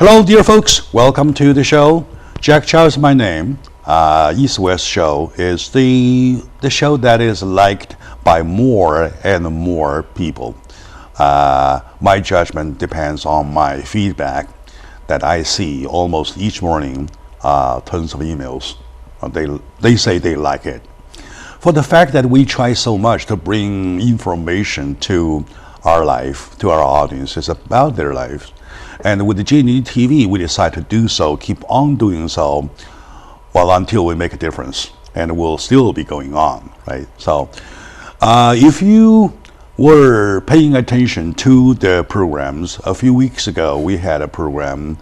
Hello, dear folks. Welcome to the show. Jack Chow is my name. East-West Show is the show that is liked by more and more people. My judgment depends on my feedback that I see almost each morning. Tons of emails. They say they like it. For the fact that we try so much to bring information to our life, to our audiences about their lives. And with the G&E TV, we decide to do so, keep on doing so, well, until we make a difference. And we'll still be going on, right? So if you were paying attention to the programs, a few weeks ago, we had a program,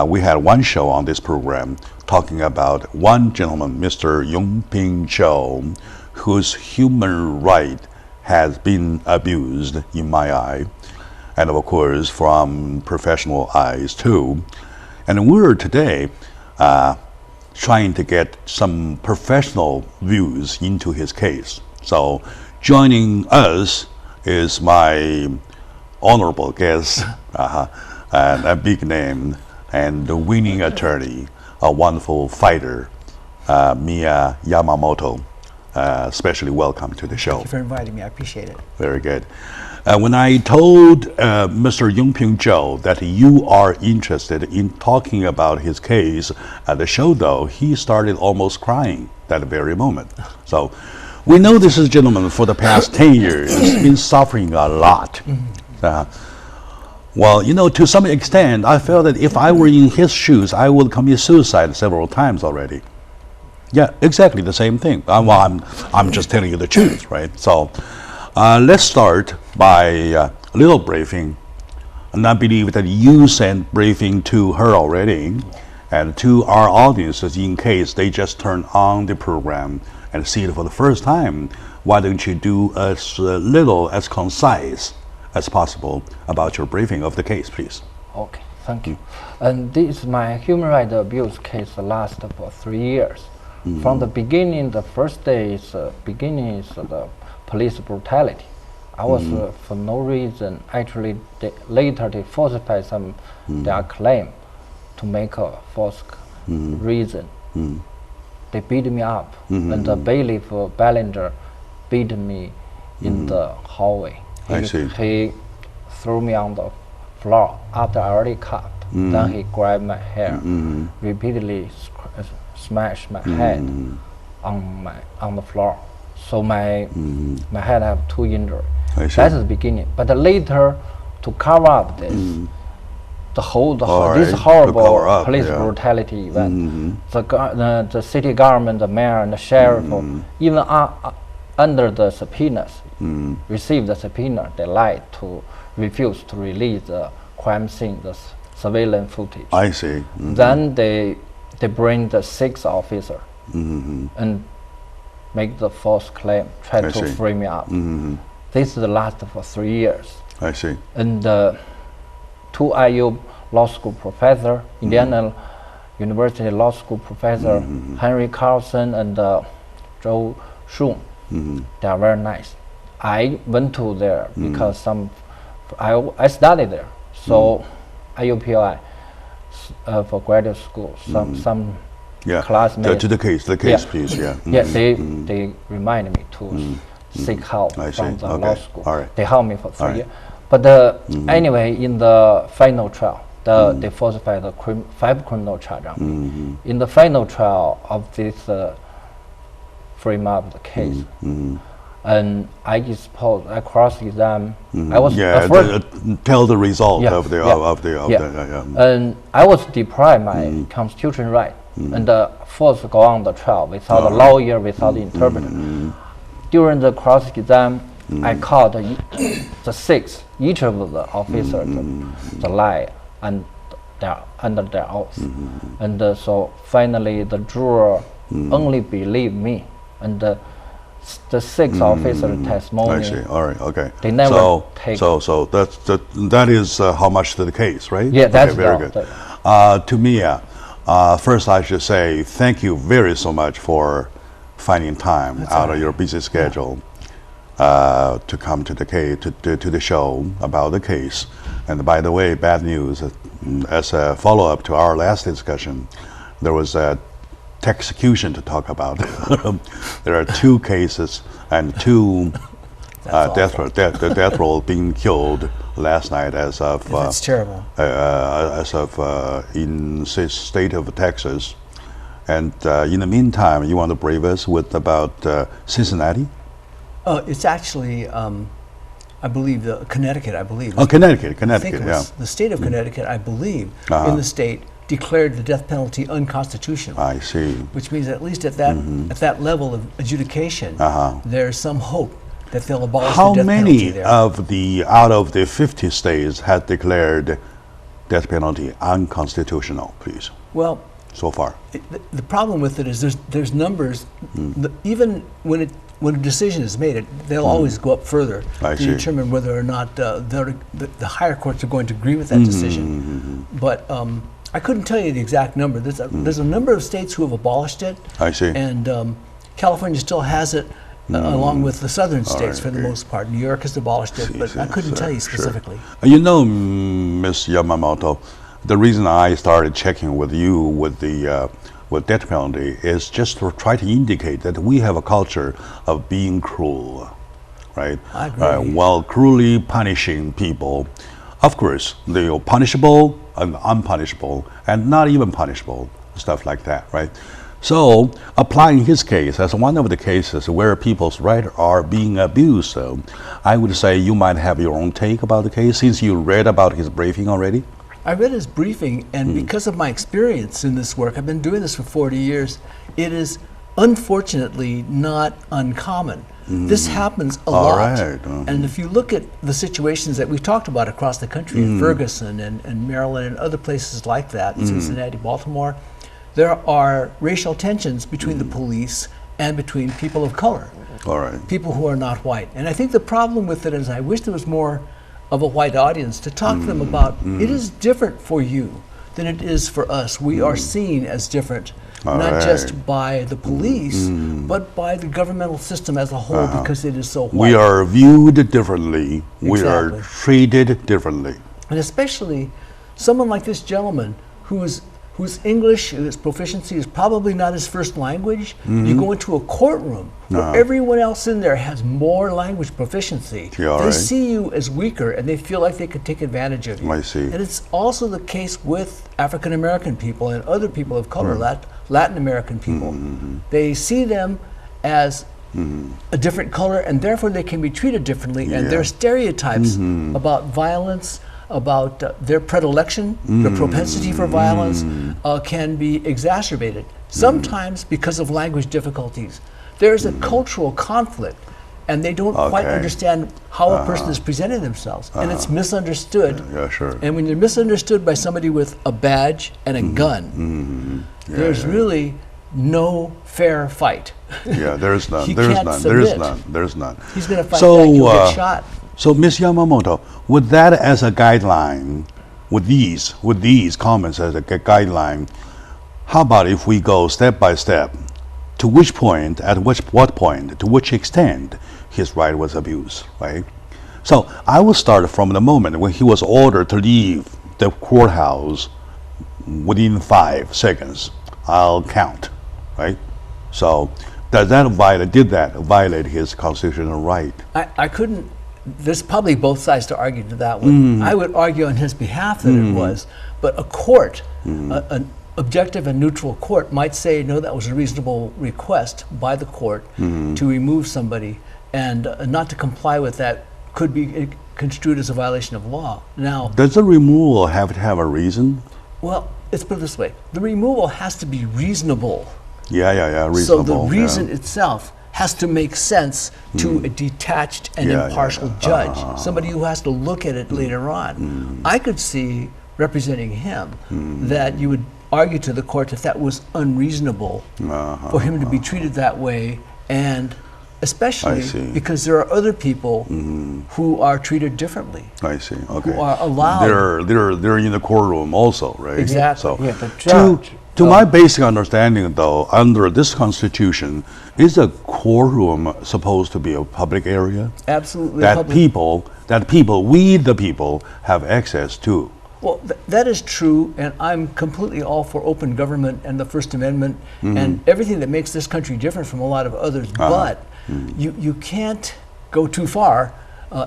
we had one show on this program talking about one gentleman, Mr. Yongping Cho, whose human right has been abused in my eye, and of course from professional eyes too. And we're today trying to get some professional views into his case. So joining us is my honorable guest, and a big name and the winning attorney, a wonderful fighter, Mia Yamamoto. Especially welcome to the show. Thank you for inviting me. I appreciate it. Very good. When I told Mr. Yongping Zhou that you are interested in talking about his case at the show, though, he started almost crying that very moment. So we know this is a gentleman for the past 10 years been suffering a lot. Well, you know, to some extent, I felt that if I were in his shoes, I would commit suicide several times already. Yeah, exactly the same thing. I'm just telling you the truth, right? So let's start by a little briefing. And I believe that you sent briefing to her already and to our audiences in case they just turn on the program and see it for the first time. Why don't you do as little, as concise as possible about your briefing of the case, please? Okay, thank you. And this is my human rights abuse case lasted for 3 years. From the beginning, the first day is the police brutality. I was for no reason, actually later they falsified their claim to make a false reason. They beat me up, and the bailiff Ballinger beat me in the hallway. He threw me on the floor after I already cut. Then he grabbed my hair, repeatedly smashed my head on the floor. So my head have 2 injuries. That's the beginning. But later, to cover up this, this horrible police brutality event, the city government, the mayor, and the sheriff, even under the subpoenas, received the subpoena, they lied to refuse to release the crime scene, the surveillance footage. I see. Then they bring the 6th officer and make the false claim, try to free me up. This is last for 3 years. I see. And 2 IU law school professor, Indiana University law school professor, Henry Carlson and Zhou Shun, they are very nice. I went to there because I studied there. So IUPI for graduate school, some classmates. To the case, please. They reminded me to seek help from the law school. All right. They helped me for 3 years. But anyway, in the final trial, they falsified the 5 criminal charges. In the final trial of this frame up the case, and I cross-examined. I was tell the result of the and I was deprived my constitutional right and forced to go on the trial without a lawyer, without interpreter. During the cross-exam, I caught the 6, each of the officers, the lie and under their oath, and so finally the juror only believed me, and the 6th officer testimony. I see. All right. Okay. They never take. So that is how much to the case, right? Yeah, that's very good. To Mia, first I should say thank you very so much for finding time out of your busy schedule to come to the show about the case. And by the way, bad news, as a follow-up to our last discussion, there was a execution to talk about. There are two cases and two death row being killed last night as of That's terrible. In state of Texas. And in the meantime, you want to brief us with about Cincinnati? It's actually, I believe, Connecticut, I believe. Oh, Connecticut, I think it yeah. was the state of Connecticut, I believe, in the state declared the death penalty unconstitutional. I see. Which means at least at that level of adjudication, there's some hope that they'll abolish How the death penalty many there. out of the 50 states had declared death penalty unconstitutional, please, Well, so far? the problem with it is there's numbers. Even when a decision is made, they'll always go up further I to see. determine whether or not the higher courts are going to agree with that decision. But I couldn't tell you the exact number. There's a number of states who have abolished it. I see. And California still has it, along with the southern states for the most part. New York has abolished it, but I couldn't tell you specifically. You know, Ms. Yamamoto, the reason I started checking with you with the with death penalty is just to try to indicate that we have a culture of being cruel, right? I agree. While cruelly punishing people, of course, the punishable and unpunishable, and not even punishable, stuff like that, right? So, applying his case as one of the cases where people's rights are being abused, so I would say you might have your own take about the case since you read about his briefing already. I read his briefing, and because of my experience in this work, I've been doing this for 40 years, it is unfortunately not uncommon. This happens a lot. Right. And if you look at the situations that we've talked about across the country, in Ferguson and Maryland and other places like that, Cincinnati, Baltimore, there are racial tensions between the police and between people of color, All right. people who are not white. And I think the problem with it is I wish there was more of a white audience to talk to them about it is different for you than it is for us. We are seen as different, not just by the police, but by the governmental system as a whole because it is so white. We are viewed differently. We are Exactly. treated differently. And especially someone like this gentleman whose English, his proficiency is probably not his first language. You go into a courtroom where everyone else in there has more language proficiency. Yeah, they right. see you as weaker and they feel like they could take advantage of you. I see. And it's also the case with African American people and other people of color, Latin American people. They see them as a different color and therefore they can be treated differently. And their stereotypes about violence, about their predilection, their propensity for violence, can be exacerbated, sometimes because of language difficulties. There's a cultural conflict, and they don't quite understand how a person is presenting themselves, and it's misunderstood. Yeah, sure. And when you're misunderstood by somebody with a badge and a gun, there's really no fair fight. Yeah, there's none. He There's can't none. There's submit. none. There's none. He's going to fight back, you'll get shot. So, Ms. Yamamoto, with that as a guideline, with these comments as a guideline, how about if we go step by step? To which point, what point, to which extent his right was abused, right? So I will start from the moment when he was ordered to leave the courthouse within 5 seconds. I'll count, right? So did that violate his constitutional right? I couldn't. There's probably both sides to argue to that one. I would argue on his behalf that it was, but a court, an objective and neutral court, might say no, that was a reasonable request by the court to remove somebody, and not to comply with that could be construed as a violation of law. Now, Does the removal have to have a reason? well, let's put it this way: the removal has to be reasonable. Yeah, reasonable. So the yeah. reason itself has to make sense to a detached and impartial judge, somebody who has to look at it later on. I could see, representing him, that you would argue to the court that was unreasonable for him to be treated that way, and especially because there are other people who are treated differently. I see. Okay. Who are allowed. They're in the courtroom also, right? Exactly. So Yeah, the judge. to my basic understanding, though, under this constitution, is a courtroom supposed to be a public area Absolutely. that public. we the people, have access to? Well, that is true, and I'm completely all for open government and the First Amendment and everything that makes this country different from a lot of others. But you can't go too far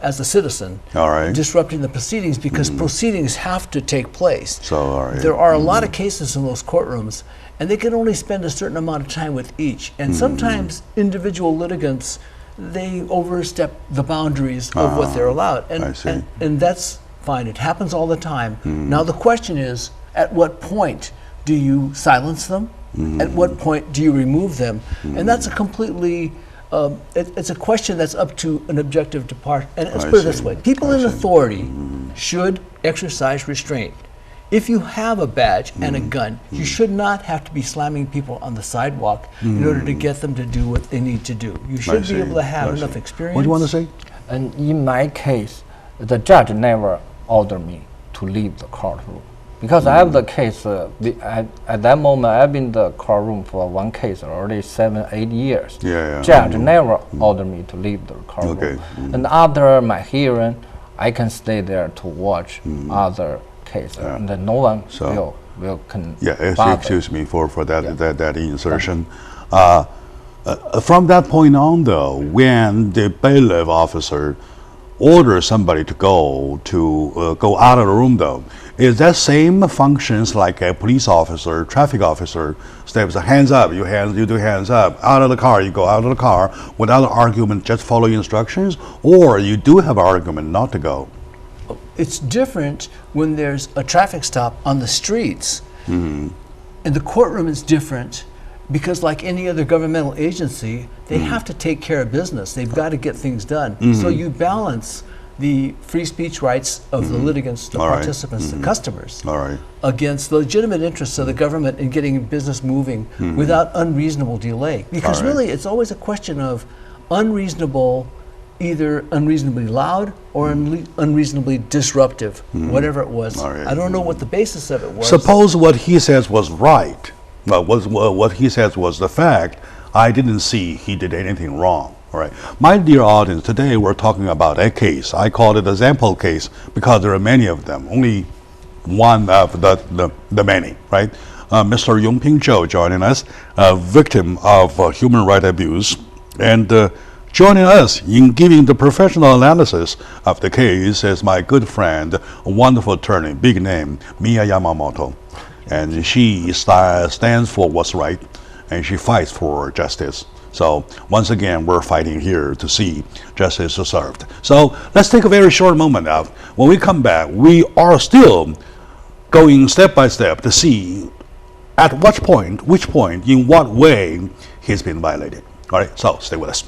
as a citizen, All right. disrupting the proceedings, because proceedings have to take place. So, all right. There are a lot of cases in those courtrooms, and they can only spend a certain amount of time with each. And sometimes individual litigants, they overstep the boundaries of what they're allowed. I see. And that's fine. It happens all the time. Now the question is, at what point do you silence them? At what point do you remove them? And that's a completely it's a question that's up to an objective department. And let's put it this way: people in authority should exercise restraint. If you have a badge and a gun, you should not have to be slamming people on the sidewalk in order to get them to do what they need to do. You should be able to have enough experience. What do you want to say? And in my case, the judge never ordered me to leave the courtroom. Because I have the case, at that moment, I've been in the courtroom for one case already 7-8 years. Yeah. Judge never ordered me to leave the courtroom. Okay. And after my hearing, I can stay there to watch other cases. And then no one will bother. Excuse me for that insertion. From that point on, though, when the bailiff officer orders somebody to go out of the room, though, is that same functions like a police officer, traffic officer steps hands up, you do hands up, out of the car, you go out of the car without an argument, just follow instructions, or you do have an argument not to go? It's different when there's a traffic stop on the streets. And the courtroom is different because, like any other governmental agency, they have to take care of business. They've got to get things done. So you balance the free speech rights of the litigants, the participants, the customers, against the legitimate interests of the government in getting business moving without unreasonable delay. Because really, it's always a question of either unreasonably loud or unreasonably disruptive, whatever it was. I don't know what the basis of it was. Suppose what he says was right. Well, what he says was the fact. I didn't see he did anything wrong. All right. My dear audience, today we're talking about a case. I call it a sample case because there are many of them. Only one of the many, right? Mr. Yongping Zhou joining us, a victim of human rights abuse, and joining us in giving the professional analysis of the case is my good friend, a wonderful attorney, big name, Mia Yamamoto. And she stands for what's right, and she fights for justice. So once again, we're fighting here to see justice served. So let's take a very short moment now. When we come back, we are still going step by step to see at which point, in what way he's been violated. All right, so stay with us.